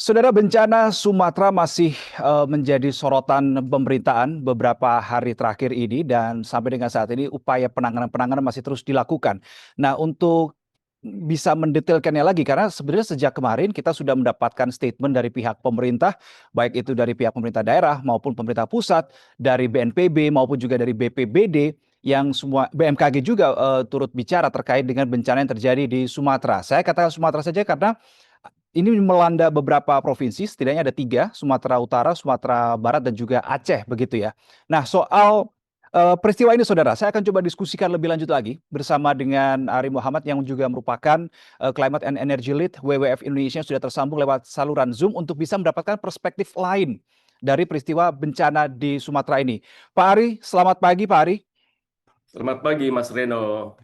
Saudara, bencana Sumatera masih menjadi sorotan pemberitaan beberapa hari terakhir ini dan sampai dengan saat ini upaya penanganan-penanganan masih terus dilakukan. Nah, untuk bisa mendetailkannya lagi karena sebenarnya sejak kemarin kita sudah mendapatkan statement dari pihak pemerintah, baik itu dari pihak pemerintah daerah maupun pemerintah pusat, dari BNPB maupun juga dari BPBD yang semua BMKG juga turut bicara terkait dengan bencana yang terjadi di Sumatera. Saya katakan Sumatera saja karena ini melanda beberapa provinsi, setidaknya ada tiga, Sumatera Utara, Sumatera Barat, dan juga Aceh, begitu ya. Nah, soal peristiwa ini, saudara, saya akan coba diskusikan lebih lanjut lagi bersama dengan Ari Muhammad yang juga merupakan Climate and Energy Lead WWF Indonesia yang sudah tersambung lewat saluran Zoom untuk bisa mendapatkan perspektif lain dari peristiwa bencana di Sumatera ini. Pak Ari, selamat pagi Pak Ari. Selamat pagi, Mas Reno.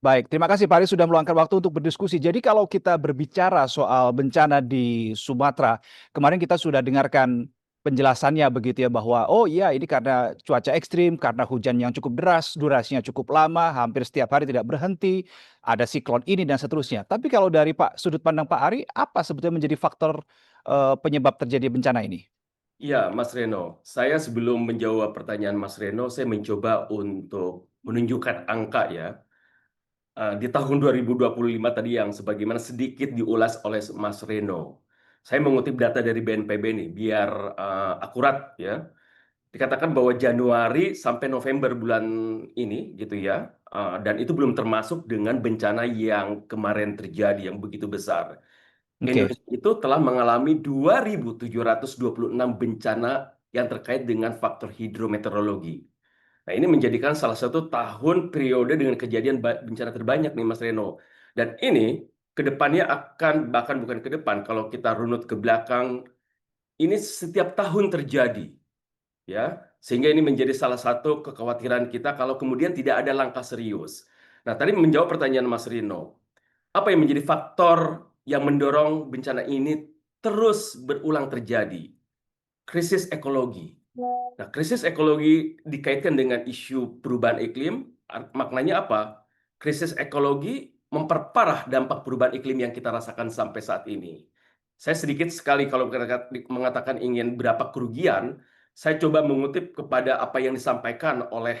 Baik, terima kasih Pak Ari sudah meluangkan waktu untuk berdiskusi. Jadi kalau kita berbicara soal bencana di Sumatera, kemarin kita sudah dengarkan penjelasannya begitu ya bahwa oh iya ini karena cuaca ekstrim, karena hujan yang cukup deras, durasinya cukup lama, hampir setiap hari tidak berhenti, ada siklon ini dan seterusnya. Tapi kalau dari sudut pandang Pak Ari, apa sebetulnya menjadi faktor penyebab terjadi bencana ini? Ya, Mas Reno. Saya sebelum menjawab pertanyaan Mas Reno, saya mencoba untuk menunjukkan angka ya. Di tahun 2025 tadi yang sebagaimana sedikit diulas oleh Mas Reno. Saya mengutip data dari BNPB nih, biar akurat ya. Dikatakan bahwa Januari sampai November bulan ini gitu ya, dan itu belum termasuk dengan bencana yang kemarin terjadi yang begitu besar. Oke. Indonesia itu telah mengalami 2.726 bencana yang terkait dengan faktor hidrometeorologi. Nah, ini menjadikan salah satu tahun periode dengan kejadian bencana terbanyak nih, Mas Reno. Dan ini ke depannya akan, bahkan bukan ke depan, kalau kita runut ke belakang, ini setiap tahun terjadi, ya. Sehingga ini menjadi salah satu kekhawatiran kita kalau kemudian tidak ada langkah serius. Nah, tadi menjawab pertanyaan Mas Rino, apa yang menjadi faktor yang mendorong bencana ini terus berulang terjadi? Krisis ekologi. Nah, krisis ekologi dikaitkan dengan isu perubahan iklim. Maknanya apa? Krisis ekologi memperparah dampak perubahan iklim yang kita rasakan sampai saat ini. Saya sedikit sekali kalau mengatakan ingin berapa kerugian, saya coba mengutip kepada apa yang disampaikan oleh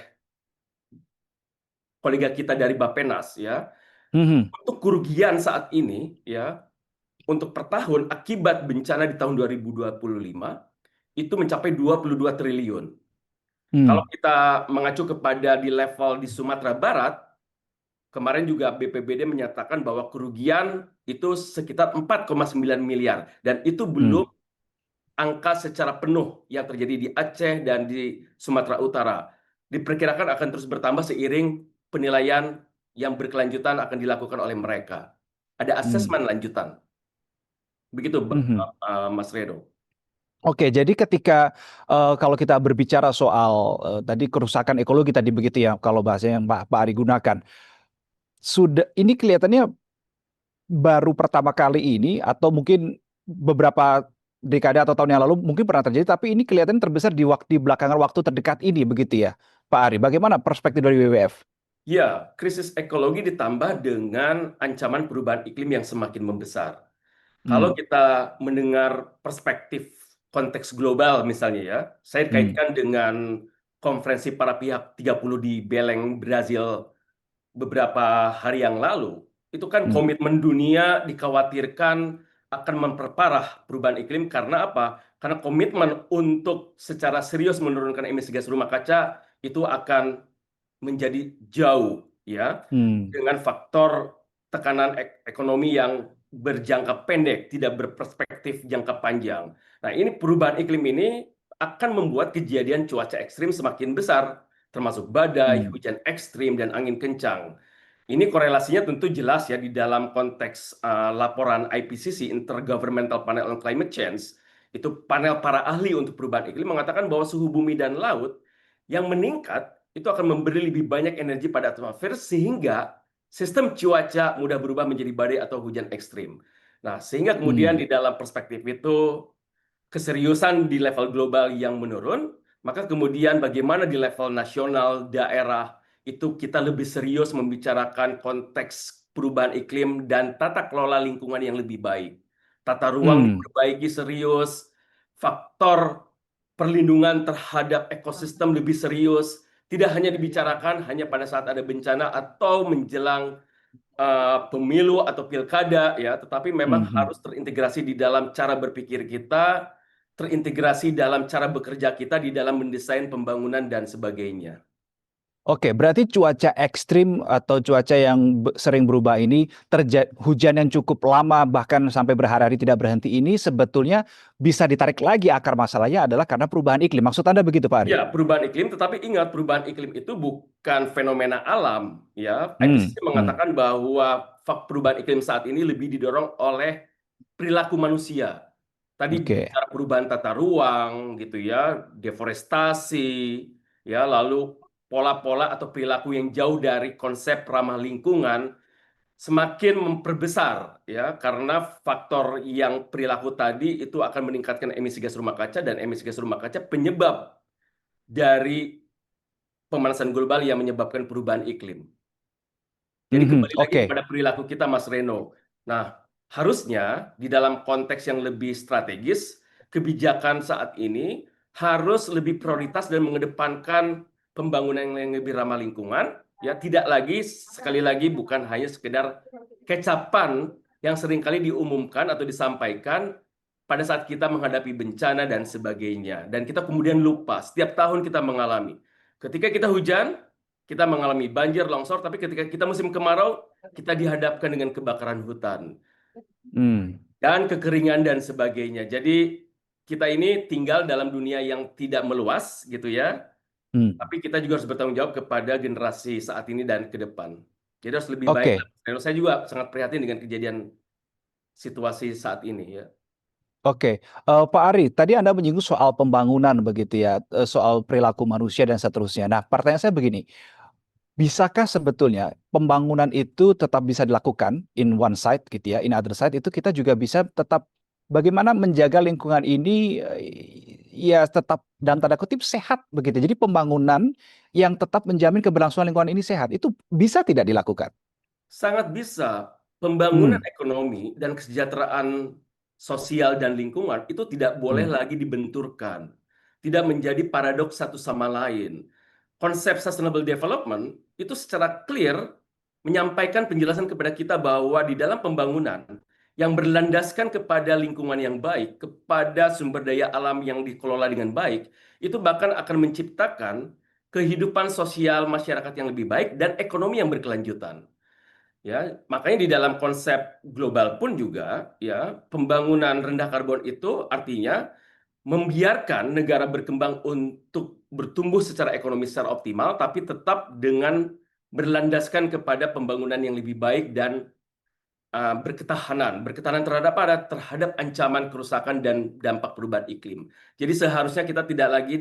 kolega kita dari Bappenas ya. Mhm. Untuk kerugian saat ini ya, untuk per tahun akibat bencana di tahun 2025 itu mencapai 22 triliun. Kalau Hmm. kita mengacu kepada di level di Sumatera Barat, kemarin juga BPBD menyatakan bahwa kerugian itu sekitar 4,9 miliar dan itu Hmm. belum angka secara penuh yang terjadi di Aceh dan di Sumatera Utara. Diperkirakan akan terus bertambah seiring penilaian yang berkelanjutan akan dilakukan oleh mereka. Ada Hmm. asesmen lanjutan. Begitu, Mhm. Mas Redo. Oke, jadi ketika kalau kita berbicara soal tadi kerusakan ekologi tadi begitu ya, kalau bahasa yang Pak Ari gunakan, sudah ini kelihatannya baru pertama kali ini atau mungkin beberapa dekade atau tahun yang lalu mungkin pernah terjadi, tapi ini kelihatan terbesar di belakangan waktu terdekat ini begitu ya, Pak Ari. Bagaimana perspektif dari WWF? Ya, krisis ekologi ditambah dengan ancaman perubahan iklim yang semakin membesar. Kalau Hmm. kita mendengar perspektif konteks global misalnya ya, saya Hmm. kaitkan dengan konferensi para pihak 30 di Belém, Brazil beberapa hari yang lalu. Itu kan Hmm. komitmen dunia dikhawatirkan akan memperparah perubahan iklim karena apa? Karena komitmen untuk secara serius menurunkan emisi gas rumah kaca itu akan menjadi jauh ya Hmm. dengan faktor tekanan ekonomi yang berjangka pendek, tidak berperspektif jangka panjang. Nah, ini perubahan iklim ini akan membuat kejadian cuaca ekstrim semakin besar, termasuk badai, Hmm. hujan ekstrim, dan angin kencang. Ini korelasinya tentu jelas ya di dalam konteks laporan IPCC, Intergovernmental Panel on Climate Change, itu panel para ahli untuk perubahan iklim mengatakan bahwa suhu bumi dan laut yang meningkat itu akan memberi lebih banyak energi pada atmosfer sehingga sistem cuaca mudah berubah menjadi badai atau hujan ekstrim. Nah, sehingga kemudian Hmm. di dalam perspektif itu keseriusan di level global yang menurun, maka kemudian bagaimana di level nasional, daerah, itu kita lebih serius membicarakan konteks perubahan iklim dan tata kelola lingkungan yang lebih baik. tata ruang Hmm, diperbaiki serius, faktor perlindungan terhadap ekosistem lebih serius, tidak hanya dibicarakan hanya pada saat ada bencana atau menjelang pemilu atau pilkada ya, tetapi memang mhm. harus terintegrasi di dalam cara berpikir kita, terintegrasi dalam cara bekerja kita di dalam mendesain pembangunan dan sebagainya. Oke, berarti cuaca ekstrim atau cuaca yang sering berubah ini, hujan yang cukup lama bahkan sampai berhari-hari tidak berhenti ini sebetulnya bisa ditarik lagi akar masalahnya adalah karena perubahan iklim. Maksud Anda begitu, Pak Ari? Ya, perubahan iklim, tetapi ingat perubahan iklim itu bukan fenomena alam, ya. Hmm, IPCC hmm. mengatakan bahwa perubahan iklim saat ini lebih didorong oleh perilaku manusia. Tadi Oke. bicara perubahan tata ruang, gitu ya, deforestasi, ya, lalu pola-pola atau perilaku yang jauh dari konsep ramah lingkungan semakin memperbesar ya karena faktor yang perilaku tadi itu akan meningkatkan emisi gas rumah kaca dan emisi gas rumah kaca penyebab dari pemanasan global yang menyebabkan perubahan iklim. Jadi Mhm, kembali lagi oke. kepada perilaku kita, Mas Reno. Nah, harusnya di dalam konteks yang lebih strategis, kebijakan saat ini harus lebih prioritas dan mengedepankan pembangunan yang lebih ramah lingkungan. Ya, tidak lagi sekali lagi bukan hanya sekedar kecapan yang seringkali diumumkan atau disampaikan pada saat kita menghadapi bencana dan sebagainya. Dan kita kemudian lupa, setiap tahun kita mengalami. Ketika kita hujan, kita mengalami banjir, longsor, tapi ketika kita musim kemarau, kita dihadapkan dengan kebakaran hutan Hmm, dan kekeringan dan sebagainya. Jadi kita ini tinggal dalam dunia yang tidak meluas gitu ya, hmm. tapi kita juga harus bertanggung jawab kepada generasi saat ini dan ke depan. Jadi harus lebih baik. Oke, Saya juga sangat prihatin dengan kejadian situasi saat ini ya. oke. Pak Ari, tadi Anda menyinggung soal pembangunan begitu ya, soal perilaku manusia dan seterusnya. Nah, pertanyaan saya begini, bisakah sebetulnya pembangunan itu tetap bisa dilakukan in one side gitu ya, in other side itu kita juga bisa tetap bagaimana menjaga lingkungan ini ya tetap dalam tanda kutip sehat begitu. Jadi pembangunan yang tetap menjamin keberlangsungan lingkungan ini sehat itu bisa tidak dilakukan? Sangat bisa. Pembangunan Hmm, ekonomi dan kesejahteraan sosial dan lingkungan itu tidak boleh hmm, lagi dibenturkan. Tidak menjadi paradoks satu sama lain. Konsep sustainable development itu secara clear menyampaikan penjelasan kepada kita bahwa di dalam pembangunan yang berlandaskan kepada lingkungan yang baik, kepada sumber daya alam yang dikelola dengan baik, itu bahkan akan menciptakan kehidupan sosial masyarakat yang lebih baik dan ekonomi yang berkelanjutan. Ya, makanya di dalam konsep global pun juga ya, pembangunan rendah karbon itu artinya membiarkan negara berkembang untuk bertumbuh secara ekonomi secara optimal tapi tetap dengan berlandaskan kepada pembangunan yang lebih baik dan berketahanan terhadap apa? Terhadap ancaman kerusakan dan dampak perubahan iklim. Jadi seharusnya kita tidak lagi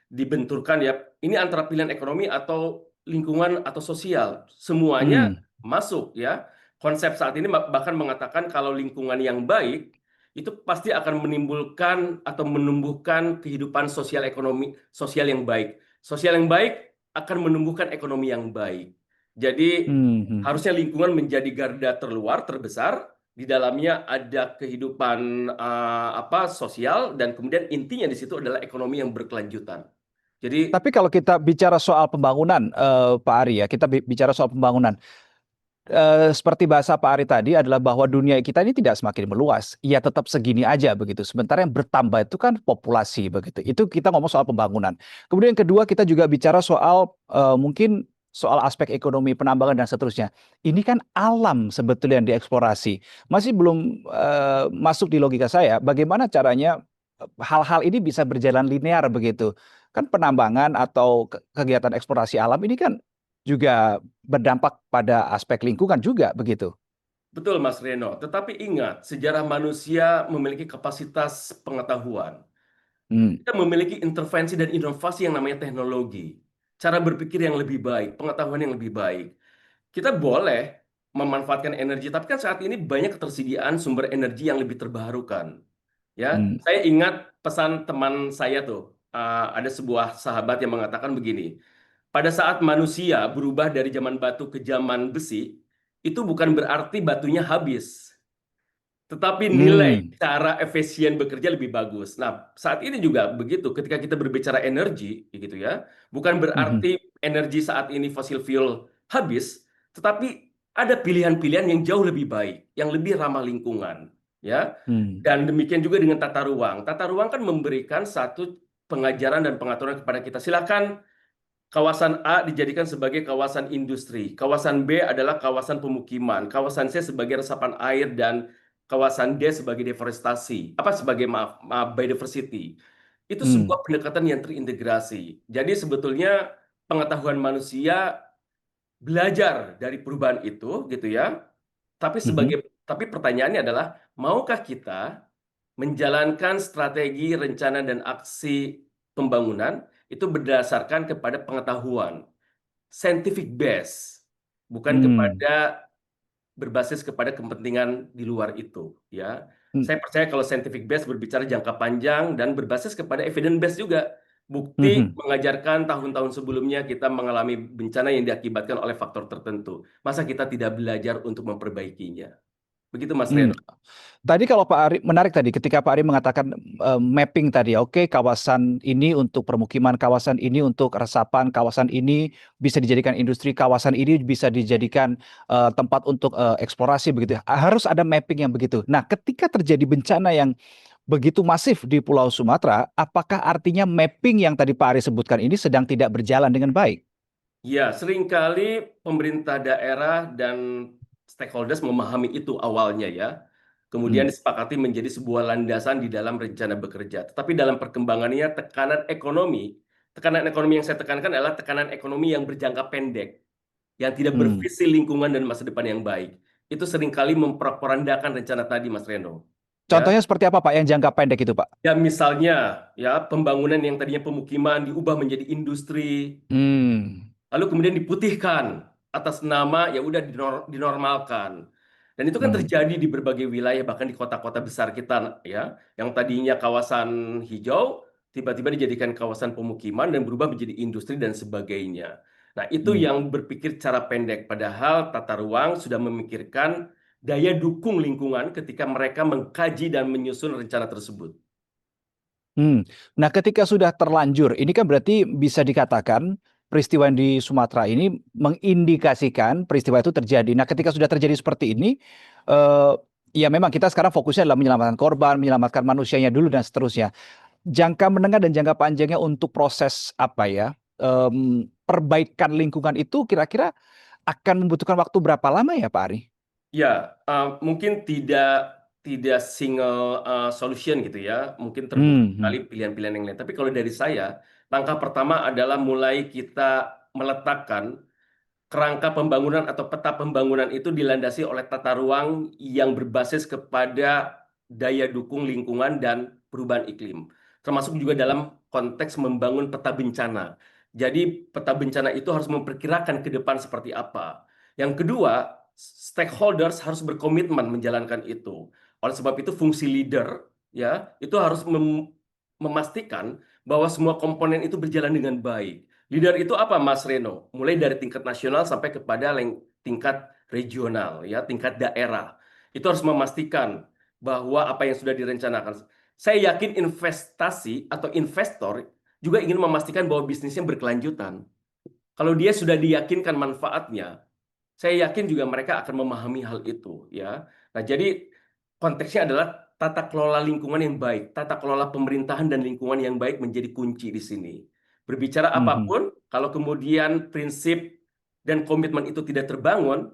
dibenturkan ya, ini antara pilihan ekonomi atau lingkungan atau sosial. Semuanya hmm, masuk ya. Konsep saat ini bahkan mengatakan kalau lingkungan yang baik itu pasti akan menimbulkan atau menumbuhkan kehidupan sosial ekonomi sosial yang baik. Sosial yang baik akan menumbuhkan ekonomi yang baik. Jadi hmm, hmm. harusnya lingkungan menjadi garda terluar terbesar, di dalamnya ada kehidupan sosial dan kemudian intinya di situ adalah ekonomi yang berkelanjutan. Jadi Tapi kalau kita bicara soal pembangunan, Pak Ari ya, kita bicara soal pembangunan. Seperti bahasa Pak Ari tadi adalah bahwa dunia kita ini tidak semakin meluas, ya tetap segini aja begitu. Sementara yang bertambah itu kan populasi begitu. Itu kita ngomong soal pembangunan. Kemudian yang kedua kita juga bicara soal mungkin soal aspek ekonomi, penambangan dan seterusnya. Ini kan alam sebetulnya yang dieksplorasi. Masih belum masuk di logika saya. Bagaimana caranya hal-hal ini bisa berjalan linear begitu? Kan penambangan atau kegiatan eksplorasi alam ini kan juga berdampak pada aspek lingkungan juga begitu. betul Mas Reno, tetapi ingat sejarah manusia memiliki kapasitas pengetahuan. Hmm, Kita memiliki intervensi dan inovasi yang namanya teknologi, cara berpikir yang lebih baik, pengetahuan yang lebih baik. Kita boleh memanfaatkan energi, tapi kan saat ini banyak ketersediaan sumber energi yang lebih terbarukan. Ya, hmm. saya ingat pesan teman saya tuh, ada sebuah sahabat yang mengatakan begini, pada saat manusia berubah dari zaman batu ke zaman besi, itu bukan berarti batunya habis. tetapi nilai Hmm. cara efisien bekerja lebih bagus. Nah, saat ini juga begitu. Ketika kita berbicara energi, gitu ya, bukan Mhm. berarti energi saat ini fossil fuel habis, tetapi ada pilihan-pilihan yang jauh lebih baik, yang lebih ramah lingkungan, ya. Hmm. Dan demikian juga dengan tata ruang. Tata ruang kan memberikan satu pengajaran dan pengaturan kepada kita. Silakan kawasan A dijadikan sebagai kawasan industri, kawasan B adalah kawasan pemukiman, kawasan C sebagai resapan air dan kawasan D sebagai deforestasi, apa sebagai maaf biodiversity. Itu Hmm. sebuah pendekatan yang terintegrasi. Jadi sebetulnya pengetahuan manusia belajar dari perubahan itu gitu ya. Mhm. Tapi pertanyaannya adalah maukah kita menjalankan strategi, rencana, dan aksi pembangunan itu berdasarkan kepada pengetahuan, scientific base, bukan Hmm. kepada berbasis kepada kepentingan di luar itu, ya. Hmm. Saya percaya kalau scientific base berbicara jangka panjang dan berbasis kepada evidence base juga. Bukti Mhm. mengajarkan tahun-tahun sebelumnya kita mengalami bencana yang diakibatkan oleh faktor tertentu. Masa kita tidak belajar untuk memperbaikinya? Begitu Mas Hmm. Reno. Tadi kalau Pak Ari menarik tadi ketika Pak Ari mengatakan mapping tadi, oke kawasan ini untuk permukiman, kawasan ini untuk resapan, kawasan ini bisa dijadikan industri, kawasan ini bisa dijadikan tempat untuk eksplorasi begitu ya. Harus ada mapping yang begitu. Nah, ketika terjadi bencana yang begitu masif di Pulau Sumatera, apakah artinya mapping yang tadi Pak Ari sebutkan ini sedang tidak berjalan dengan baik? Ya, seringkali pemerintah daerah dan stakeholders memahami itu awalnya ya. Hmm. Kemudian disepakati menjadi sebuah landasan di dalam rencana bekerja. Tetapi dalam perkembangannya tekanan ekonomi yang saya tekankan adalah tekanan ekonomi yang berjangka pendek, yang tidak Hmm. bervisi lingkungan dan masa depan yang baik. Itu seringkali memporak-porandakan rencana tadi, Mas Reno. Ya, Contohnya seperti apa Pak yang jangka pendek itu Pak? ya misalnya ya pembangunan yang tadinya pemukiman diubah menjadi industri, Hmm. lalu kemudian diputihkan atas nama ya udah dinormalkan. Dan itu kan Hmm. terjadi di berbagai wilayah bahkan di kota-kota besar kita ya, yang tadinya kawasan hijau tiba-tiba dijadikan kawasan pemukiman dan berubah menjadi industri dan sebagainya. Nah, itu Hmm. yang berpikir cara pendek padahal tata ruang sudah memikirkan daya dukung lingkungan ketika mereka mengkaji dan menyusun rencana tersebut. Hmm. Nah, ketika sudah terlanjur, ini kan berarti bisa dikatakan peristiwa yang di Sumatera ini mengindikasikan peristiwa itu terjadi. Nah, ketika sudah terjadi seperti ini, eh, ya memang kita sekarang fokusnya adalah menyelamatkan korban, menyelamatkan manusianya dulu dan seterusnya. Jangka menengah dan jangka panjangnya untuk proses apa ya, perbaikan lingkungan itu kira-kira akan membutuhkan waktu berapa lama ya, Pak Ari? Ya, mungkin tidak single solution gitu ya. Mungkin terbuka Hmm. sekali Hmm. pilihan-pilihan yang lain. Tapi kalau dari saya, langkah pertama adalah mulai kita meletakkan kerangka pembangunan atau peta pembangunan itu dilandasi oleh tata ruang yang berbasis kepada daya dukung lingkungan dan perubahan iklim. Termasuk juga dalam konteks membangun peta bencana. Jadi peta bencana itu harus memperkirakan ke depan seperti apa. Yang kedua, stakeholders harus berkomitmen menjalankan itu. Oleh sebab itu fungsi leader ya itu harus memastikan bahwa semua komponen itu berjalan dengan baik. Leader itu apa, Mas Reno? Mulai dari tingkat nasional sampai kepada tingkat regional, ya, tingkat daerah. Itu harus memastikan bahwa apa yang sudah direncanakan. Saya yakin investasi atau investor juga ingin memastikan bahwa bisnisnya berkelanjutan. Kalau dia sudah diyakinkan manfaatnya, saya yakin juga mereka akan memahami hal itu, ya. Nah, jadi konteksnya adalah tata kelola lingkungan yang baik, tata kelola pemerintahan dan lingkungan yang baik menjadi kunci di sini. Berbicara Mhm. apapun, kalau kemudian prinsip dan komitmen itu tidak terbangun,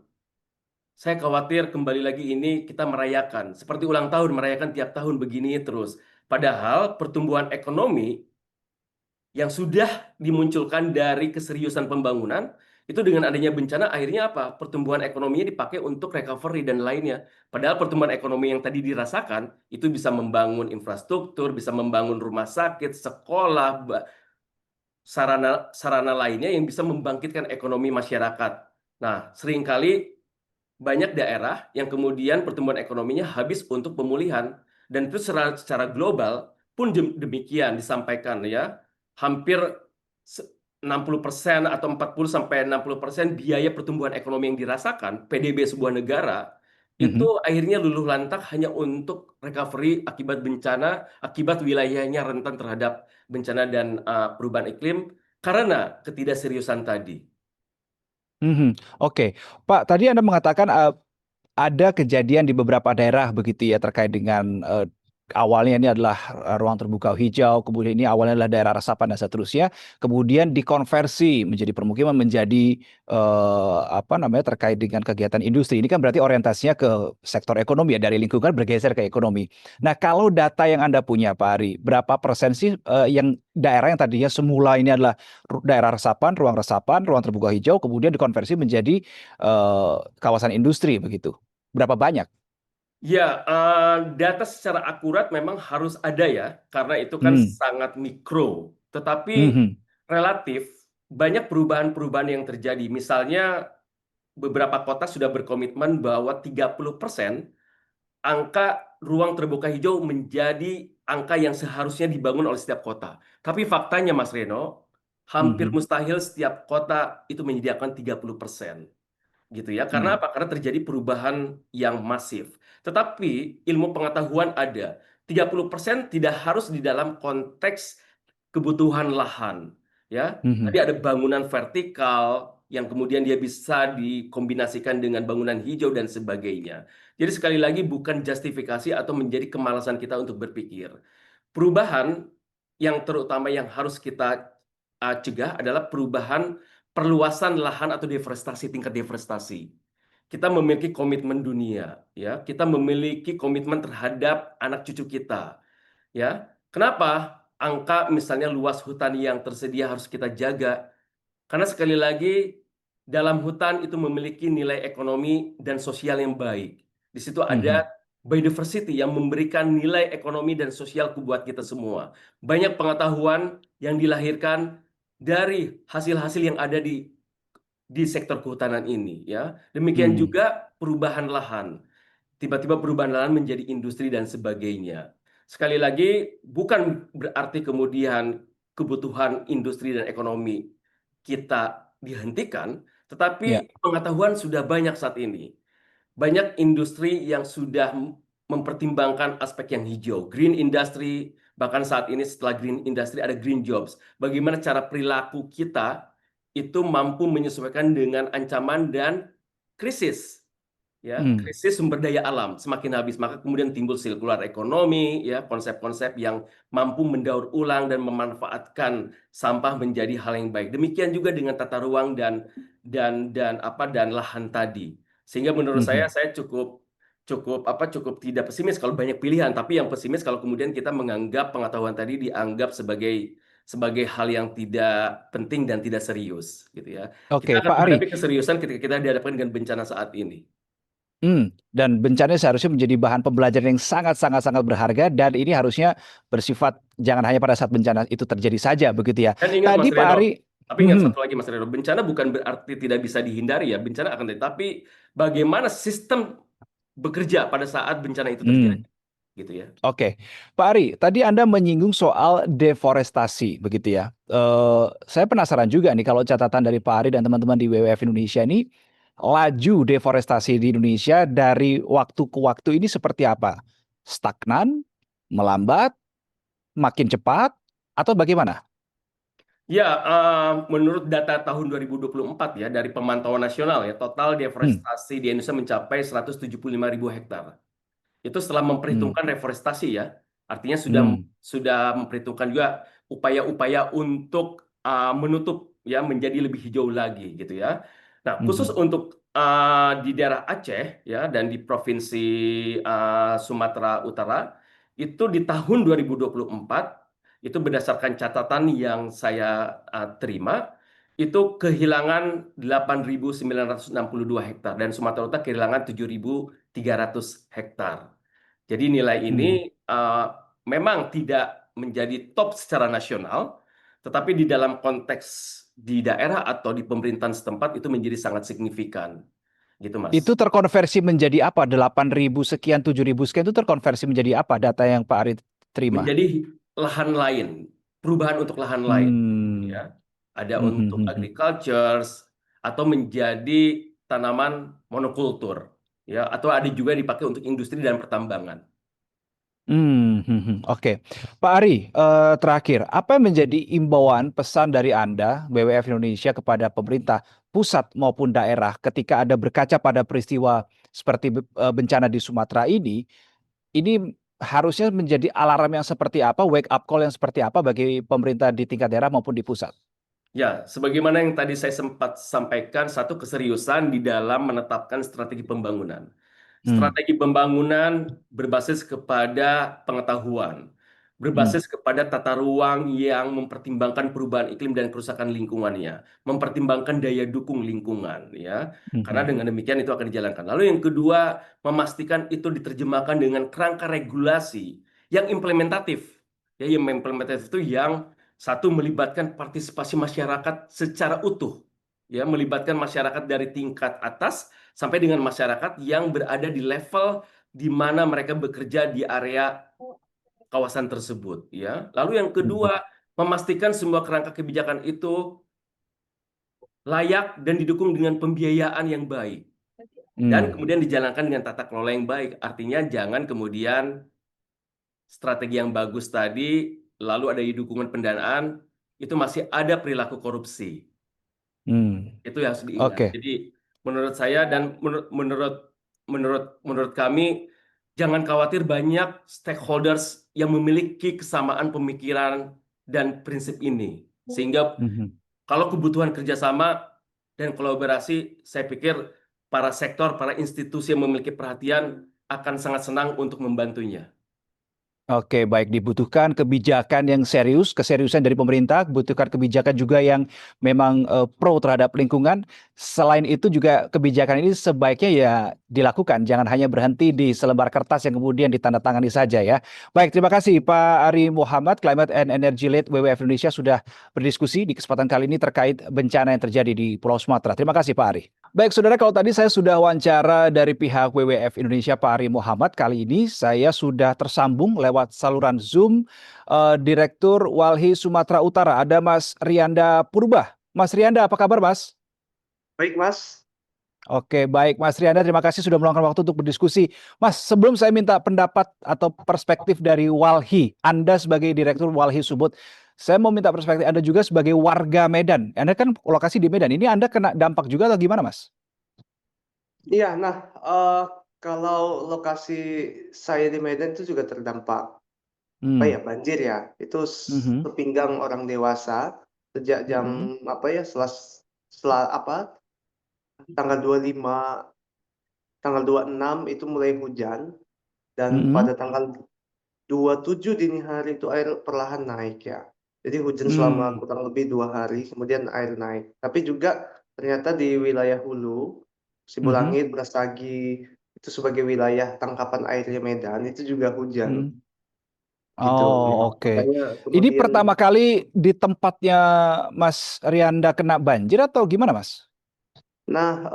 saya khawatir kembali lagi ini kita merayakan, seperti ulang tahun, merayakan tiap tahun begini terus. Padahal pertumbuhan ekonomi yang sudah dimunculkan dari keseriusan pembangunan itu dengan adanya bencana akhirnya apa? Pertumbuhan ekonominya dipakai untuk recovery dan lainnya. Padahal pertumbuhan ekonomi yang tadi dirasakan itu bisa membangun infrastruktur, bisa membangun rumah sakit, sekolah, sarana sarana lainnya yang bisa membangkitkan ekonomi masyarakat. Nah, seringkali banyak daerah yang kemudian pertumbuhan ekonominya habis untuk pemulihan dan itu secara global pun demikian disampaikan ya hampir 60% atau 40 sampai 60% biaya pertumbuhan ekonomi yang dirasakan PDB sebuah negara itu Mhm. akhirnya luluh lantak hanya untuk recovery akibat bencana, akibat wilayahnya rentan terhadap bencana dan perubahan iklim karena ketidakseriusan tadi. Mhm. Oke, Pak, tadi Anda mengatakan ada kejadian di beberapa daerah begitu ya terkait dengan awalnya ini adalah ruang terbuka hijau, kemudian ini awalnya adalah daerah resapan dan seterusnya, kemudian dikonversi menjadi permukiman menjadi apa namanya terkait dengan kegiatan industri. Ini kan berarti orientasinya ke sektor ekonomi ya dari lingkungan bergeser ke ekonomi. Nah, kalau data yang Anda punya Pak Ari, berapa persen sih yang daerah yang tadinya semula ini adalah daerah resapan, ruang terbuka hijau, kemudian dikonversi menjadi kawasan industri begitu? Berapa banyak? Ya, data secara akurat memang harus ada ya, karena itu kan Hmm. sangat mikro. Tetapi Mhm. relatif banyak perubahan-perubahan yang terjadi. Misalnya beberapa kota sudah berkomitmen bahwa 30% angka ruang terbuka hijau menjadi angka yang seharusnya dibangun oleh setiap kota. Tapi faktanya Mas Reno, hampir Mhm. mustahil setiap kota itu menyediakan 30% gitu ya. Karena Mhm. apa? Karena terjadi perubahan yang masif. Tetapi ilmu pengetahuan ada. 30% tidak harus di dalam konteks kebutuhan lahan, ya. Tadi Mhm. ada bangunan vertikal yang kemudian dia bisa dikombinasikan dengan bangunan hijau dan sebagainya. Jadi sekali lagi bukan justifikasi atau menjadi kemalasan kita untuk berpikir. Perubahan yang terutama yang harus kita cegah adalah perubahan perluasan lahan atau deforestasi, tingkat deforestasi. Kita memiliki komitmen dunia, ya. Kita memiliki komitmen terhadap anak cucu kita, ya. Kenapa? Angka misalnya luas hutan yang tersedia harus kita jaga. Karena sekali lagi dalam hutan itu memiliki nilai ekonomi dan sosial yang baik. Di situ Mhm. ada biodiversity yang memberikan nilai ekonomi dan sosial buat kita semua. Banyak pengetahuan yang dilahirkan dari hasil-hasil yang ada di sektor kehutanan ini, ya. Demikian Mhm. juga perubahan lahan. Tiba-tiba perubahan lahan menjadi industri dan sebagainya. Sekali lagi, bukan berarti kemudian kebutuhan industri dan ekonomi kita dihentikan, Ya. tetapi pengetahuan sudah banyak saat ini. Banyak industri yang sudah mempertimbangkan aspek yang hijau, green industry, bahkan saat ini setelah green industry ada green jobs. Bagaimana cara perilaku kita itu mampu menyesuaikan dengan ancaman dan krisis, ya, Mhm. krisis sumber daya alam semakin habis, maka kemudian timbul sirkular ekonomi, ya, konsep-konsep yang mampu mendaur ulang dan memanfaatkan sampah menjadi hal yang baik. Demikian juga dengan tata ruang dan lahan tadi. Sehingga menurut Mhm. saya cukup cukup tidak pesimis kalau banyak pilihan, tapi yang pesimis kalau kemudian kita menganggap pengetahuan tadi dianggap sebagai sebagai hal yang tidak penting dan tidak serius, gitu ya. Kita Oke, akan Pak Ari. menghadapi keseriusan ketika kita dihadapkan dengan bencana saat ini. Dan bencana seharusnya menjadi bahan pembelajaran yang sangat sangat sangat berharga dan ini harusnya bersifat jangan hanya pada saat bencana itu terjadi saja begitu ya. Dan ingat Mas Tadi Pak Reno, Ari. tapi ingat Mhm. satu lagi Mas Reno, bencana bukan berarti tidak bisa dihindari ya, bencana akan terjadi. Tapi bagaimana sistem bekerja pada saat bencana itu terjadi, Hmm. gitu ya. Oke, Pak Ari, tadi Anda menyinggung soal deforestasi, begitu ya. Saya penasaran juga nih kalau catatan dari Pak Ari dan teman-teman di WWF Indonesia ini, laju deforestasi di Indonesia dari waktu ke waktu ini seperti apa? Stagnan, melambat, makin cepat, atau bagaimana? Ya, menurut data tahun 2024 ya dari pemantauan nasional ya, total Hmm. deforestasi di Indonesia mencapai 175.000 hektar. Itu setelah Hmm. memperhitungkan reforestasi ya, artinya sudah Hmm. sudah memperhitungkan juga upaya-upaya untuk menutup ya menjadi lebih hijau lagi gitu ya. Nah, khusus Mhm. untuk di daerah Aceh ya dan di provinsi Sumatera Utara itu di tahun 2024 itu berdasarkan catatan yang saya terima itu kehilangan 8.962 hektar dan Sumatera Utara kehilangan 7.300 hektar. Jadi nilai Hmm. ini memang tidak menjadi top secara nasional, tetapi di dalam konteks di daerah atau di pemerintahan setempat itu menjadi sangat signifikan, gitu Itu Mas. terkonversi menjadi apa? 8.000 sekian, 7.000 sekian itu terkonversi menjadi apa data yang Pak Ari terima? Menjadi lahan lain, perubahan untuk lahan lain, Hmm. ya. Ada Mhm. untuk Mhm. agriculture atau menjadi tanaman monokultur. ya, atau ada juga yang dipakai untuk industri dan pertambangan. Oke. Pak Ari, terakhir, apa yang menjadi imbauan pesan dari Anda, WWF Indonesia, kepada pemerintah pusat maupun daerah ketika ada berkaca pada peristiwa seperti bencana di Sumatera ini harusnya menjadi alarm yang seperti apa, wake up call yang seperti apa bagi pemerintah di tingkat daerah maupun di pusat? Ya, sebagaimana yang tadi saya sempat sampaikan, satu keseriusan di dalam menetapkan strategi pembangunan. Hmm, Strategi pembangunan berbasis kepada pengetahuan, hmm, berbasis kepada tata ruang yang mempertimbangkan perubahan iklim dan kerusakan lingkungannya, mempertimbangkan daya dukung lingkungan, ya. Karena mhm, dengan demikian itu akan dijalankan. Lalu yang kedua, memastikan itu diterjemahkan dengan kerangka regulasi yang implementatif. Ya, yang implementatif itu yang satu, melibatkan partisipasi masyarakat secara utuh, ya, melibatkan masyarakat dari tingkat atas sampai dengan masyarakat yang berada di level di mana mereka bekerja di area kawasan tersebut, ya. Lalu yang mhm, kedua, memastikan semua kerangka kebijakan itu layak dan didukung dengan pembiayaan yang baik dan hmm, kemudian dijalankan dengan tata kelola yang baik. Artinya jangan kemudian strategi yang bagus tadi lalu ada dukungan pendanaan itu masih ada perilaku korupsi. hmm. Itu yang harus diingat. Oke. Jadi menurut saya dan menurut kami, jangan khawatir, banyak stakeholders yang memiliki kesamaan pemikiran dan prinsip ini. Sehingga Mhm. kalau kebutuhan kerjasama dan kolaborasi, saya pikir para sektor, para institusi yang memiliki perhatian akan sangat senang untuk membantunya. Oke, baik, dibutuhkan kebijakan yang serius, keseriusan dari pemerintah, butuhkan kebijakan juga yang memang pro terhadap lingkungan. Selain itu juga kebijakan ini sebaiknya ya dilakukan, jangan hanya berhenti di selembar kertas yang kemudian ditandatangani saja ya. Baik, terima kasih Pak Ari Muhammad, Climate and Energy Lead WWF Indonesia sudah berdiskusi di kesempatan kali ini terkait bencana yang terjadi di Pulau Sumatera. Terima kasih Pak Ari. Baik, saudara, kalau tadi saya sudah wawancara dari pihak WWF Indonesia Pak Ari Muhammad, kali ini saya sudah tersambung lewat saluran Zoom Direktur Walhi Sumatera Utara. Ada Mas Rianda Purba. Mas Rianda, apa kabar, Mas? Baik, Mas. Oke, baik, Mas Rianda, terima kasih sudah meluangkan waktu untuk berdiskusi. Mas, sebelum saya minta pendapat atau perspektif dari Walhi, Anda sebagai Direktur Walhi Sumut, saya mau minta perspektif Anda juga sebagai warga Medan. Anda kan lokasi di Medan. Ini Anda kena dampak juga atau gimana, Mas? Iya, nah, eee, kalau lokasi saya di Medan itu juga terdampak, apa ya, Hmm. banjir ya. Itu Mhm. sepinggang orang dewasa sejak jam, Mhm. apa ya, apa, tanggal 25, tanggal 26 itu mulai hujan dan pada Mhm. tanggal 27 dini hari itu air perlahan naik ya. Jadi hujan selama Hmm. kurang lebih 2 hari, kemudian air naik. Tapi juga ternyata di wilayah hulu, Mhm. Sibulangit, Brastagi, itu sebagai wilayah tangkapan airnya Medan, itu juga hujan, Mhm. gitu. Nah, Oh, oke. makanya Ini kemudian, pertama kali di tempatnya Mas Rianda kena banjir atau gimana, Mas? nah,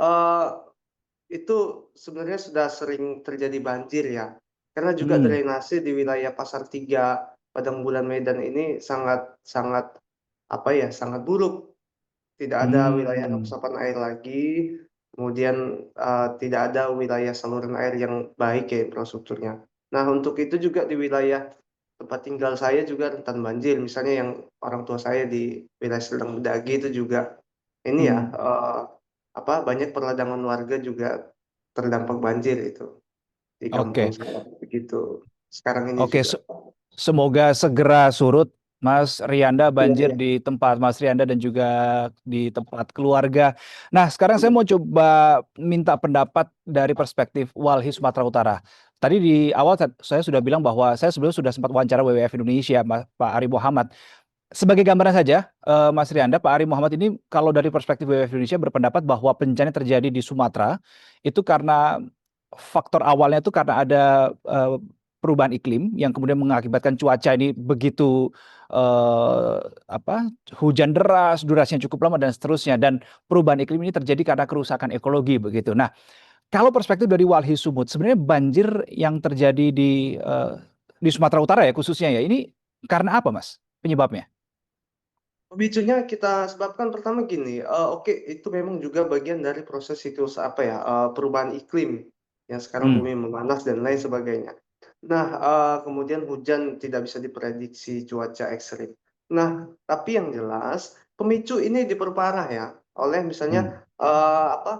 itu sebenarnya sudah sering terjadi banjir ya, karena juga Hmm. drainase di wilayah Pasar Tiga, Padang Bulan, Medan ini sangat sangat, apa ya, sangat buruk. Tidak ada wilayah Hmm. resapan air lagi, kemudian, tidak ada wilayah saluran air yang baik ya infrastrukturnya. Nah, untuk itu juga di wilayah tempat tinggal saya juga rentan banjir, misalnya yang orang tua saya di wilayah Serdang Bedagai itu juga ini ya, Hmm. apa, banyak perladangan warga juga terdampak banjir itu, di kampung Oke. saya, begitu. Sekarang ini Oke, juga. semoga segera surut Mas Rianda Iya, banjir iya. di tempat Mas Rianda dan juga di tempat keluarga. Nah, sekarang saya mau coba minta pendapat dari perspektif Walhi Sumatera Utara. Tadi di awal saya sudah bilang bahwa saya sebelumnya sudah sempat wawancara WWF Indonesia, Pak Ari Muhammad. Sebagai gambaran saja, Mas Rianda, Pak Ari Muhammad ini kalau dari perspektif WWF Indonesia berpendapat bahwa bencana yang terjadi di Sumatera itu karena faktor awalnya itu karena ada perubahan iklim yang kemudian mengakibatkan cuaca ini begitu apa, hujan deras, durasinya cukup lama dan seterusnya, dan perubahan iklim ini terjadi karena kerusakan ekologi begitu. Nah, kalau perspektif dari Walhi Sumut, sebenarnya banjir yang terjadi di Sumatera Utara ya khususnya ya, ini karena apa, Mas, penyebabnya? Pemicunya kita sebabkan pertama gini, oke itu memang juga bagian dari proses siklus apa ya, perubahan iklim yang sekarang Hmm. bumi memanas dan lain sebagainya. Nah, kemudian hujan tidak bisa diprediksi, cuaca ekstrim. Nah, tapi yang jelas pemicu ini diperparah ya oleh misalnya Hmm. apa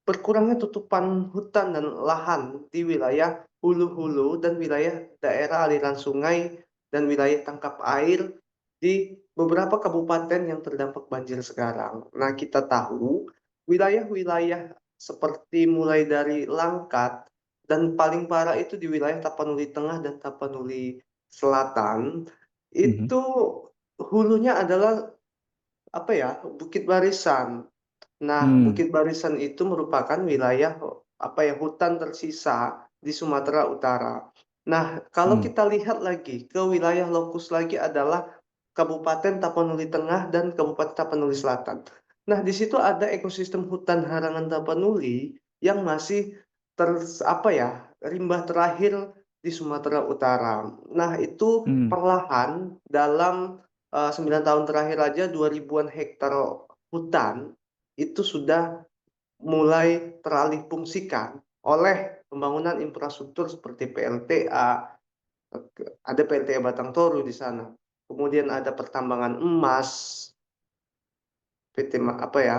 berkurangnya tutupan hutan dan lahan di wilayah hulu-hulu dan wilayah daerah aliran sungai dan wilayah tangkap air di beberapa kabupaten yang terdampak banjir sekarang. Nah, kita tahu wilayah-wilayah seperti mulai dari Langkat dan paling parah itu di wilayah Tapanuli Tengah dan Tapanuli Selatan, Mhm. itu hulunya adalah apa ya, Bukit Barisan. Nah, Hmm. Bukit Barisan itu merupakan wilayah apa ya hutan tersisa di Sumatera Utara. Nah, kalau Hmm. kita lihat lagi ke wilayah lokus lagi adalah Kabupaten Tapanuli Tengah dan Kabupaten Tapanuli Selatan. Nah, di situ ada ekosistem hutan harangan Tapanuli yang masih apa ya rimba terakhir di Sumatera Utara. Nah, itu Hmm. perlahan dalam 9 tahun terakhir aja 2000-an hektar hutan itu sudah mulai teralih fungsikan oleh pembangunan infrastruktur seperti PLTA, ada PLTA Batang Toru di sana. Kemudian ada pertambangan emas, PT apa ya,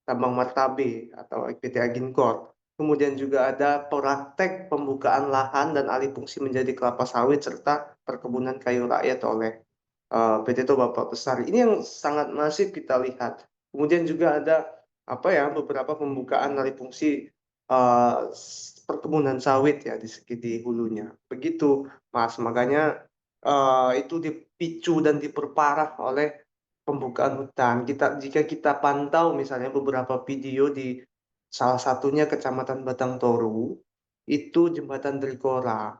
tambang Martabe atau PT Aginkor. Kemudian juga ada praktek pembukaan lahan dan alih fungsi menjadi kelapa sawit serta perkebunan kayu rakyat oleh PT Toba Bapak Besar. Ini yang sangat masif kita lihat. Kemudian juga ada apa ya beberapa pembukaan alih fungsi eh, perkebunan sawit ya di hulunya. Begitu, Mas. Makanya itu dipicu dan diperparah oleh pembukaan hutan. Jika kita pantau misalnya beberapa video di salah satunya Kecamatan Batang Toru, itu jembatan Trikora.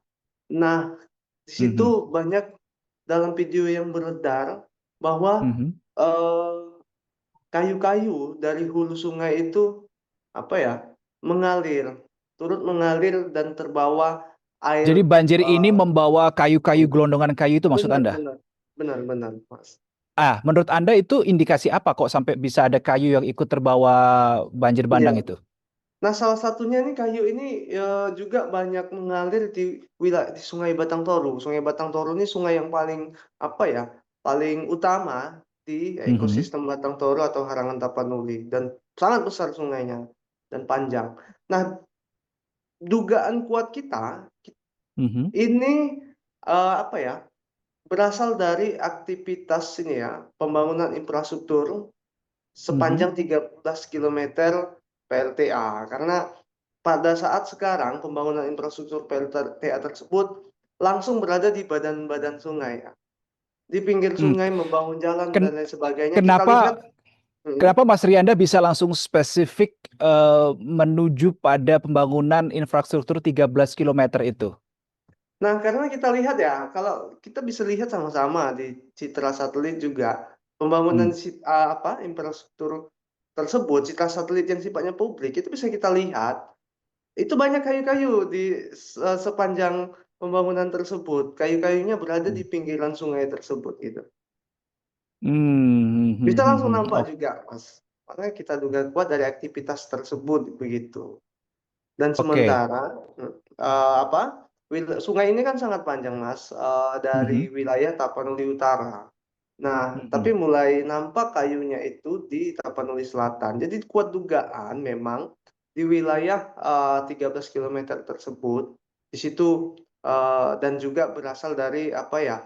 Nah, di Mhm. situ banyak dalam video yang beredar bahwa Mhm. eh, kayu-kayu dari hulu sungai itu apa ya mengalir, turut mengalir dan terbawa Jadi air. banjir ini eh, membawa kayu-kayu, gelondongan kayu itu maksud benar, Anda? benar, benar, benar, Mas. Menurut Anda itu indikasi apa kok sampai bisa ada kayu yang ikut terbawa banjir bandang Iya. itu? Nah, salah satunya nih kayu ini juga banyak mengalir di wilayah di Sungai Batang Toru. Sungai Batang Toru ini sungai yang paling apa ya, paling utama di Mhm. ekosistem Batang Toru atau Harangan Tapanuli dan sangat besar sungainya dan panjang. Nah, dugaan kuat kita Mhm. ini apa ya, berasal dari aktivitas ini ya, pembangunan infrastruktur Mhm. sepanjang 13 kilometer PLTA karena pada saat sekarang pembangunan infrastruktur PLTA tersebut langsung berada di badan-badan sungai ya. Di pinggir Hmm. sungai membangun jalan Ken- dan lain sebagainya. Kita lihat, kenapa hmm. kenapa Mas Rianda bisa langsung spesifik menuju pada pembangunan infrastruktur 13 kilometer itu? Nah, karena kita lihat ya, kalau kita bisa lihat sama-sama di citra satelit juga Hmm. pembangunan apa infrastruktur tersebut, citra satelit yang sifatnya publik itu bisa kita lihat itu banyak kayu-kayu di sepanjang pembangunan tersebut. Kayu-kayunya berada di pinggiran sungai tersebut gitu. Hmm. Bisa langsung Hmm. nampak juga, Mas. Makanya kita duga kuat dari aktivitas tersebut begitu. Dan Oke. sementara apa? Sungai ini kan sangat panjang, Mas, Mhm. dari wilayah Tapanuli Utara. Nah, tapi Mhm. mulai nampak kayunya itu di Tapanuli Selatan. Jadi kuat dugaan memang di wilayah 13 kilometer tersebut, di situ dan juga berasal dari apa ya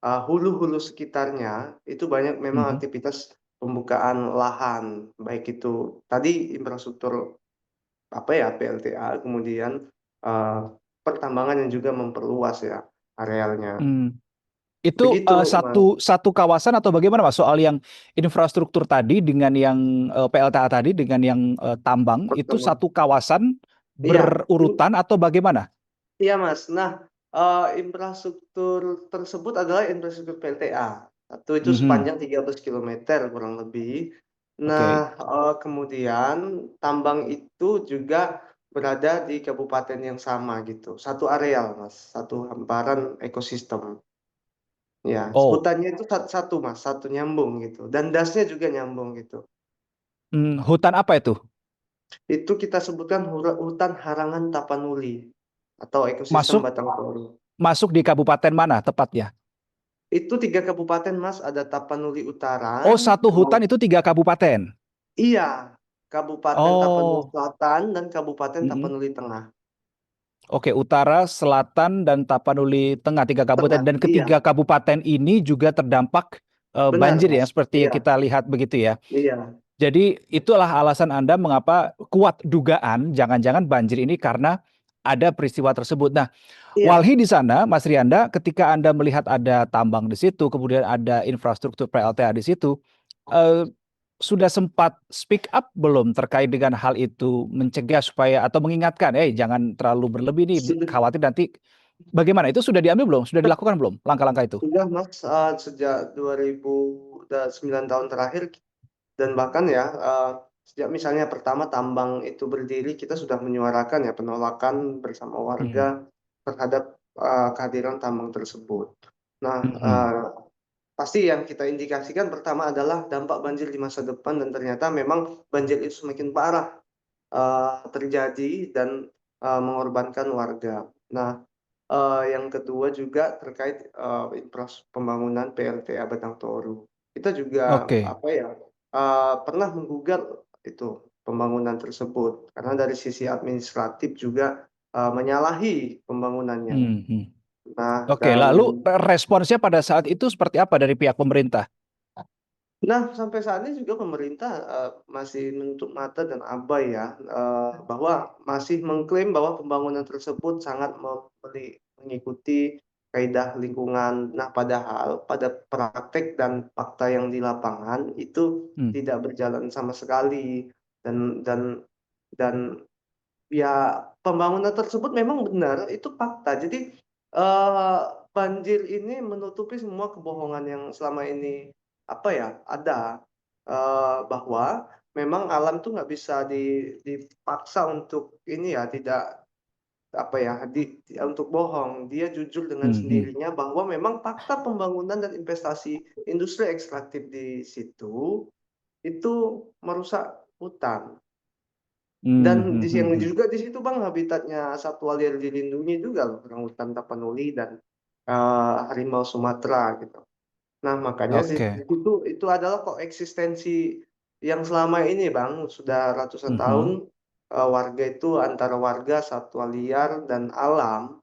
hulu-hulu sekitarnya itu banyak memang Mhm. aktivitas pembukaan lahan, baik itu tadi infrastruktur apa ya PLTA, kemudian eh, pertambangan yang juga memperluas ya arealnya. Hmm. Itu Begitu, Mas. satu satu kawasan atau bagaimana Mas soal yang infrastruktur tadi dengan yang PLTA tadi dengan yang tambang itu Pertemuan. satu kawasan Iya, berurutan atau bagaimana? iya Mas. Nah, infrastruktur tersebut adalah infrastruktur PLTA. Satu itu Mhm. sepanjang 13 kilometer kurang lebih. Nah, Oke. kemudian tambang itu juga berada di kabupaten yang sama gitu. Satu areal, Mas. Satu hamparan ekosistem. Ya, Oh, hutannya itu satu, Mas. Satu nyambung gitu. Dan dasnya juga nyambung gitu. hutan apa itu? Itu kita sebutkan hutan harangan Tapanuli atau ekosistem Masuk Batang Toru. masuk di kabupaten mana tepatnya? Itu 3 kabupaten, Mas, ada Tapanuli Oh, Utara, satu hutan itu 3 kabupaten. iya, Kabupaten Tapanuli Oh, Selatan dan Kabupaten mm-mm. Tapanuli Tengah. Oke, utara, selatan, dan Tapanuli Tengah, 3 kabupaten. Tengah, Dan iya, ketiga kabupaten ini juga terdampak benar, banjir ya, Mas. seperti yang Iya, kita lihat begitu ya. iya, Jadi itulah alasan Anda mengapa kuat dugaan jangan-jangan banjir ini karena ada peristiwa tersebut. Nah, iya. Walhi di sana, Mas Rianda, ketika Anda melihat ada tambang di situ, kemudian ada infrastruktur PLTA di situ, eh, sudah sempat speak up belum terkait dengan hal itu, mencegah supaya atau mengingatkan, jangan terlalu berlebih nih, Sudah, khawatir nanti bagaimana? Itu sudah diambil belum? Sudah dilakukan belum langkah-langkah itu? sudah, Mas, sejak 2009 tahun terakhir dan bahkan ya sejak misalnya pertama tambang itu berdiri kita sudah menyuarakan ya penolakan bersama Mhm, warga terhadap kehadiran tambang tersebut. Nah, mhm, pasti yang kita indikasikan pertama adalah dampak banjir di masa depan dan ternyata memang banjir itu semakin parah terjadi dan mengorbankan warga. Nah, yang kedua juga terkait pembangunan PLTA Batang Toru. Kita juga oke. apa ya pernah menggugat itu pembangunan tersebut karena dari sisi administratif juga menyalahi pembangunannya. Mhm. Nah, Oke, lalu responsnya pada saat itu seperti apa dari pihak pemerintah? sampai saat ini juga pemerintah masih menutup mata dan abai ya, bahwa masih mengklaim bahwa pembangunan tersebut sangat mengikuti kaidah lingkungan. Nah, padahal pada praktek dan fakta yang di lapangan itu Hmm, tidak berjalan sama sekali dan dan dan ya pembangunan tersebut memang benar itu fakta. Jadi eh, banjir ini menutupi semua kebohongan yang selama ini apa ya ada bahwa memang alam tuh nggak bisa dipaksa untuk ini ya tidak apa ya untuk bohong. Dia jujur dengan mhm, sendirinya bahwa memang fakta pembangunan dan investasi industri ekstraktif di situ itu merusak hutan. mhm, Dan yang mhm. juga di situ Bang habitatnya satwa liar dilindungi juga loh, orangutan Tapanuli dan harimau Sumatera gitu. Nah, makanya sih Oke. itu adalah koeksistensi yang selama ini Bang sudah ratusan tahun Mhm, warga itu antara warga satwa liar dan alam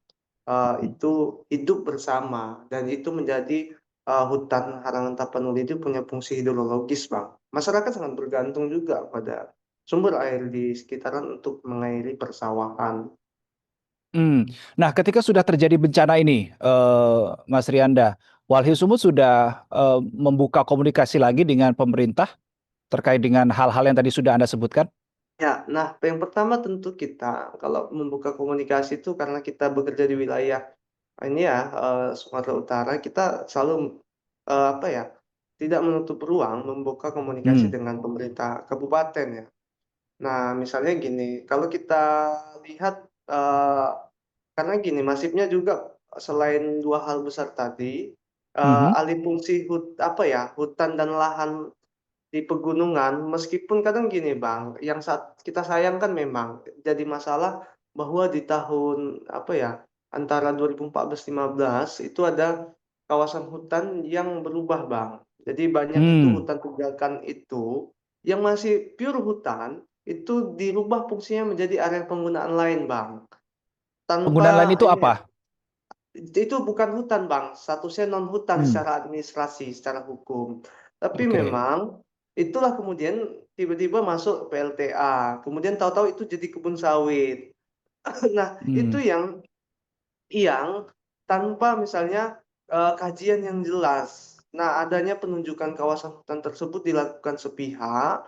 itu hidup bersama dan itu menjadi hutan harangan Tapanuli itu punya fungsi hidrologis, Bang. Masyarakat sangat bergantung juga pada sumber air di sekitaran untuk mengairi persawahan. hmm. Nah, ketika sudah terjadi bencana ini, Mas Rianda, Walhi Sumut sudah membuka komunikasi lagi dengan pemerintah terkait dengan hal-hal yang tadi sudah Anda sebutkan? Ya, nah yang pertama tentu kita kalau membuka komunikasi itu karena kita bekerja di wilayah ini ya Sumatera Utara, kita selalu apa ya tidak menutup ruang membuka komunikasi Hmm, dengan pemerintah kabupaten ya. Nah, misalnya gini, kalau kita lihat karena gini, masifnya juga selain dua hal besar tadi, mhm, alih fungsi apa ya, hutan dan lahan di pegunungan, meskipun kadang gini Bang, yang saat kita sayangkan memang jadi masalah bahwa di tahun apa ya, antara 2014-15 itu ada kawasan hutan yang berubah Bang. Jadi banyak itu hmm. hutan tegakan itu yang masih pure hutan itu dirubah fungsinya menjadi area penggunaan lain Bang. Penggunaan lain Tanpa itu ini ya, apa? itu bukan hutan Bang, statusnya non hutan Hmm, secara administrasi, secara hukum. Tapi oke. memang itulah kemudian tiba-tiba masuk PLTA, kemudian tahu-tahu itu jadi kebun sawit. Nah, itu Hmm, yang tanpa misalnya kajian yang jelas. Nah, adanya penunjukan kawasan hutan tersebut dilakukan sepihak.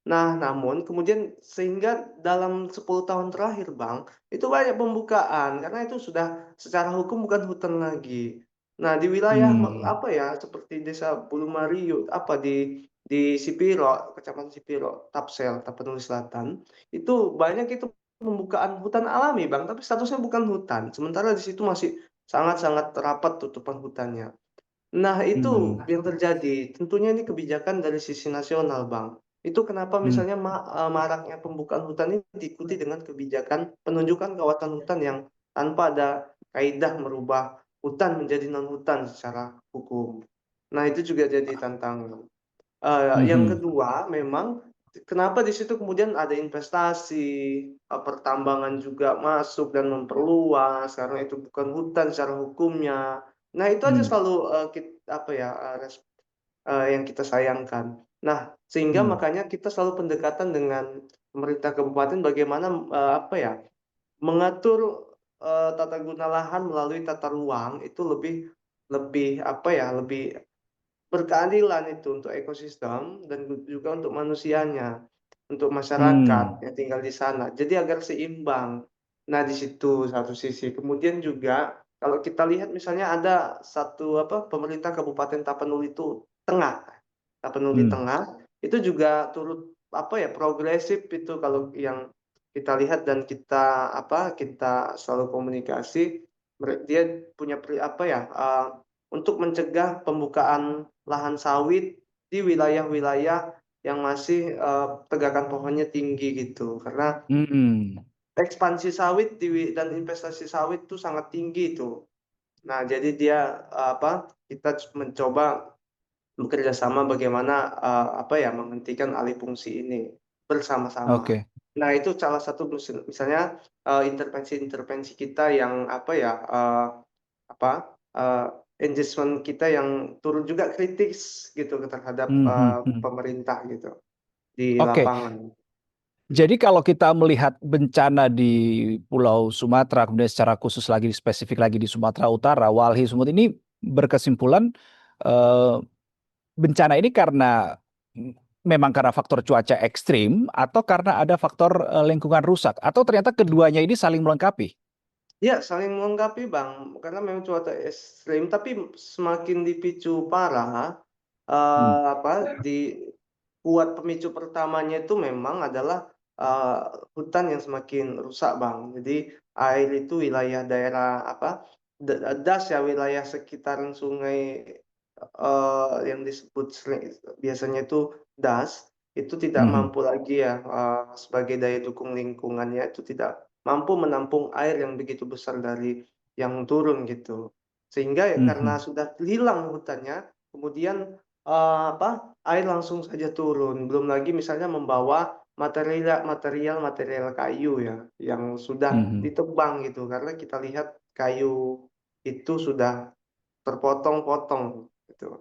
Nah, namun kemudian sehingga dalam 10 tahun terakhir, Bang, itu banyak pembukaan karena itu sudah secara hukum bukan hutan lagi. Nah, di wilayah hmm, apa ya seperti Desa Bulumario apa di Sipiro, Kecamatan Sipiro, Tapsel, Tapanuli Selatan, itu banyak itu pembukaan hutan alami, Bang, tapi statusnya bukan hutan. Sementara di situ masih sangat-sangat rapat tutupan hutannya. Nah, itu hmm, yang terjadi. Tentunya ini kebijakan dari sisi nasional, Bang. Itu kenapa Hmm. misalnya maraknya pembukaan hutan ini diikuti dengan kebijakan penunjukan kawasan hutan yang tanpa ada kaidah merubah hutan menjadi non-hutan secara hukum. Nah, itu juga jadi tantangan. Yang Mhm. kedua, memang kenapa di situ kemudian ada investasi, pertambangan juga masuk dan memperluas karena itu bukan hutan secara hukumnya. Nah, itu aja Hmm. selalu apa ya, yang kita sayangkan. Nah, sehingga Hmm. makanya kita selalu pendekatan dengan pemerintah kabupaten bagaimana apa ya, mengatur tata guna lahan melalui tata ruang itu lebih lebih apa ya, lebih berkeadilan itu untuk ekosistem dan juga untuk manusianya, untuk masyarakat Hmm. yang tinggal di sana. Jadi agar seimbang. Nah, di situ satu sisi. Kemudian juga kalau kita lihat misalnya ada satu apa pemerintah Kabupaten Tapanuli itu Tengah, Tapanuli Hmm. Tengah itu juga turut apa ya progresif itu kalau yang kita lihat dan kita apa kita selalu komunikasi dia punya apa ya untuk mencegah pembukaan lahan sawit di wilayah-wilayah yang masih tegakan pohonnya tinggi gitu karena Hmm. ekspansi sawit dan investasi sawit itu sangat tinggi itu. Nah, jadi dia apa kita mencoba bekerja sama bagaimana apa ya menghentikan alih fungsi ini bersama-sama. Oke. Nah, itu salah satu misalnya intervensi-intervensi kita yang apa ya apa engagement kita yang turun juga kritis gitu terhadap Mhm. Hmm. pemerintah gitu di Oke. lapangan. Jadi kalau kita melihat bencana di Pulau Sumatera, kemudian secara khusus lagi spesifik lagi di Sumatera Utara, Walhi Sumut ini berkesimpulan eh, bencana ini karena memang karena faktor cuaca ekstrim atau karena ada faktor lingkungan rusak atau ternyata keduanya ini saling melengkapi. Ya, saling melengkapi Bang, karena memang cuaca ekstrim, tapi semakin dipicu parah, Hmm. apa, kuat pemicu pertamanya itu memang adalah hutan yang semakin rusak Bang. Jadi air itu wilayah daerah apa, das ya wilayah sekitaran sungai yang disebut biasanya itu das, itu tidak Mhm. mampu lagi ya sebagai daya dukung lingkungannya itu tidak mampu menampung air yang begitu besar dari yang turun gitu. Sehingga ya karena Mhm. sudah hilang hutannya, kemudian apa, air langsung saja turun. Belum lagi misalnya membawa material kayu ya, yang sudah Mhm. ditebang gitu. Karena kita lihat kayu itu sudah terpotong-potong gitu.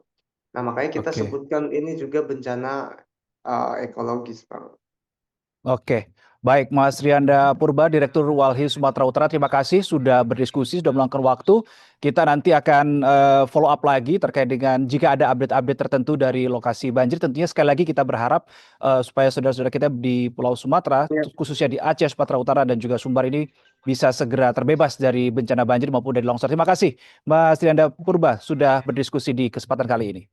Nah, makanya kita Oke. sebutkan ini juga bencana ekologis, Bang. Oke, baik Mas Rianda Purba, Direktur Walhi Sumatera Utara, terima kasih sudah berdiskusi, sudah meluangkan waktu. Kita nanti akan follow up lagi terkait dengan jika ada update-update tertentu dari lokasi banjir. Tentunya sekali lagi kita berharap supaya saudara-saudara kita di Pulau Sumatera, Ya, khususnya di Aceh, Sumatera Utara, dan juga Sumbar ini bisa segera terbebas dari bencana banjir maupun dari longsor. Terima kasih Mas Rianda Purba sudah berdiskusi di kesempatan kali ini.